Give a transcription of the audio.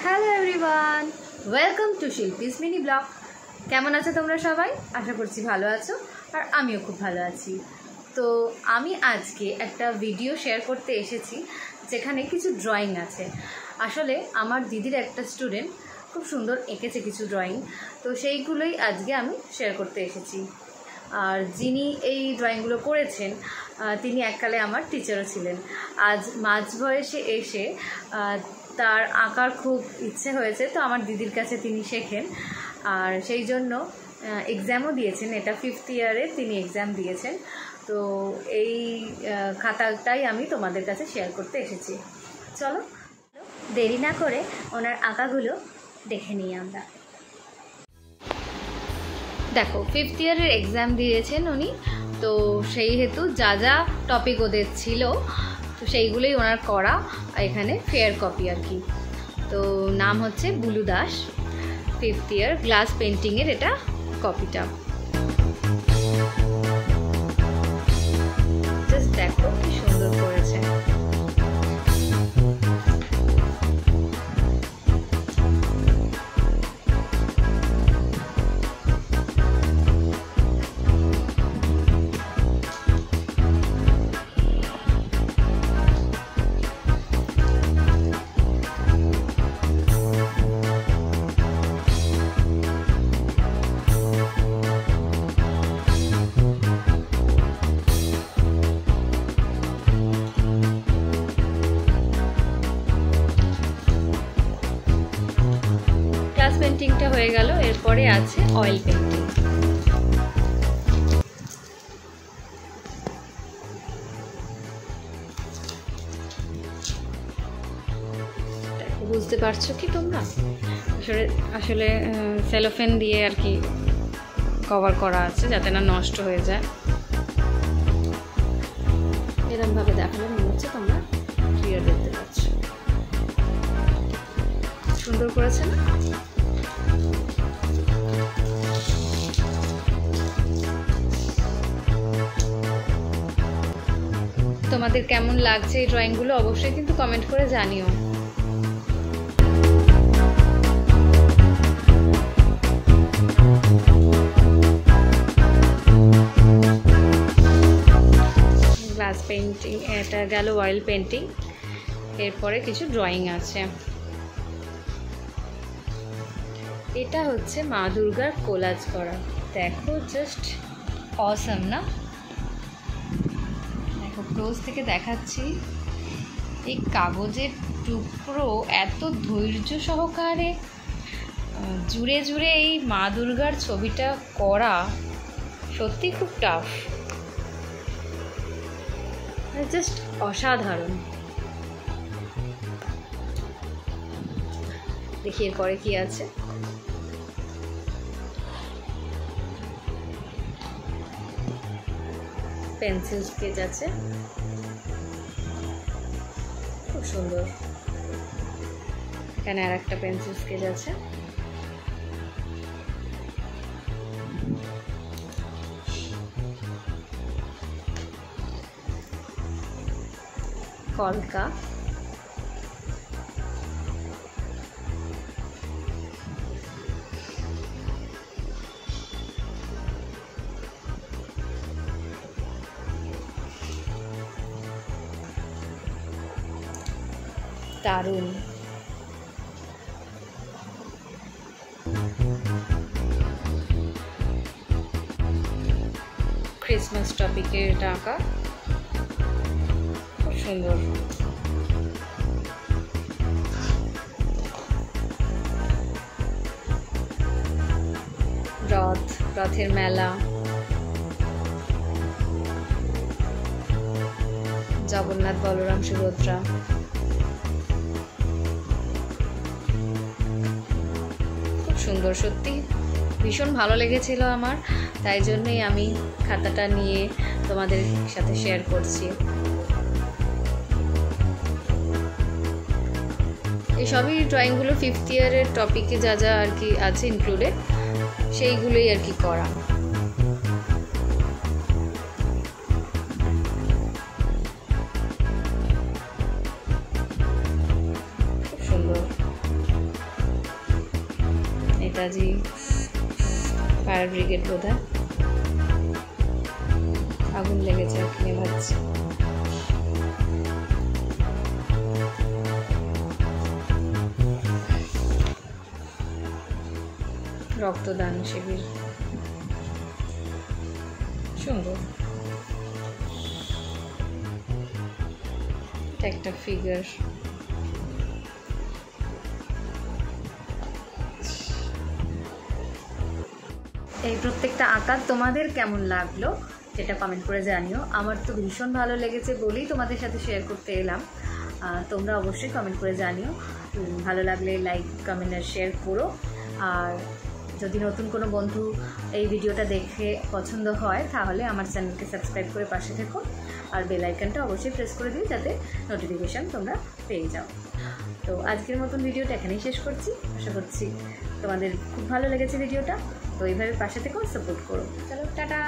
Hello everyone, welcome to Shilpi's mini blog. কেমন আছো তোমরা সবাই? আশা করছি ভালো আছো, আর আমিও খুব ভালো আছি। তো আমি আজকে একটা ভিডিও শেয়ার করতে এসেছি যেখানে কিছু ড্রয়িং আছে। আসলে আমার দিদির একটা স্টুডেন্ট খুব সুন্দর এঁকেছে কিছু ড্রয়িং, তো সেইগুলোই আজকে আমি শেয়ার করতে এসেছি। আর যিনি এই ড্রয়িংগুলো করেছেন তিনি এককালে আমার টিচারও ছিলেন। আজ মাঝ বয়সে এসে তার আঁকার খুব ইচ্ছে হয়েছে, তো আমার দিদির কাছে তিনি শেখেন, আর সেই জন্য এক্সামও দিয়েছেন। এটা 5th ইয়ারে তিনি এক্সাম দিয়েছেন। তো এই খাতাটাই আমি তোমাদের কাছে শেয়ার করতে এসেছি। চলো দেরি না করে ওনার আঁকাগুলো দেখে নিই আমরা। দেখো, 5th ইয়ারের এক্সাম দিয়েছেন উনি, তো সেই হেতু যা যা টপিক ওদের ছিল তো সেইগুলোই ওনার করা এখানে ফেয়ার কপি আর কি। তো নাম হচ্ছে বুলু দাস, 5th ইয়ার, গ্লাস পেন্টিংয়ের এটা কপিটা। জাস্ট দেখো কি সুন্দর করেছে। পেন্টিংটা হয়ে গেল, এরপরে আছে অয়েল পেন্টিং। বুঝতে পারছো কি তোমরা? আসলে সেলোফেন দিয়ে আর কি কভার করা আছে যাতে না নষ্ট হয়ে যায়। এরকমভাবে দেখালে মনে হচ্ছে তোমরা ক্লিয়ার দেখতে পাচ্ছ। সুন্দর করেছে না? তোমাদের কেমন লাগছে এই ড্রয়িংগুলো অবশ্যই কিন্তু কমেন্ট করে জানিও। গ্লাস পেন্টিং এটা গেল, অয়েল পেন্টিং, এরপরে কিছু ড্রয়িং আছে। এটা হচ্ছে মা দুর্গার কোলাজ করা। দেখো জাস্ট অসাম না? দেখো ক্লোজ থেকে দেখাচ্ছি। এই কাগজের টুকরো এত ধৈর্য সহকারে জুড়ে জুড়ে এই মা দুর্গার ছবিটা করা সত্যি খুব টাফ, জাস্ট অসাধারণ। দেখি এরপরে কি আছে। পেন্সিল স্কেচ আছে, খুব সুন্দর। এখানে আর একটা পেন্সিল স্কেচ আছে। কলকা, দারুণ। ক্রিসমাস টপিকের টাকা, খুব সুন্দর। রথের মেলা, জগন্নাথ, বলরাম, সুভদ্রা। সুন্দর, সত্যি ভীষণ ভালো লেগেছিল আমার, তাই জন্যই আমি খাতাটা নিয়ে তোমাদের সাথে শেয়ার করছি। এই সবই ড্রয়িংগুলো 5th ইয়ারের টপিকে যা যা আর কি আছে ইনক্লুডেড, সেইগুলোই আর কি করা। খুব সুন্দর। নেতাজি ফায়ার ব্রিগেড বোধহয়, আগুন লেগেছে আর কি, নেভাচ্ছে। রক্তদান শিবির, সুন্দর একটা ফিগার। এই প্রত্যেকটা আঁকা তোমাদের কেমন লাগলো সেটা কমেন্ট করে জানিও। আমার তো ভীষণ ভালো লেগেছে বলেই তোমাদের সাথে শেয়ার করতে এলাম। তোমরা অবশ্যই কমেন্ট করে জানিও, ভালো লাগলে লাইক কমেন্ট আর শেয়ার করো। আর যদি নতুন কোনো বন্ধু এই ভিডিওটা দেখে পছন্দ হয় তাহলে আমার চ্যানেলকে সাবস্ক্রাইব করে পাশে থেকো, আর বেল আইকনটা অবশ্যই প্রেস করে দিও যাতে নোটিফিকেশান তোমরা পেয়ে যাও। তো আজকের মতন ভিডিওটা এখানেই শেষ করছি। আশা করছি তোমাদের খুব ভালো লেগেছে ভিডিওটা। তো এইভাবে পাশে থেকো, সাপোর্ট করো। চলো, টাটা।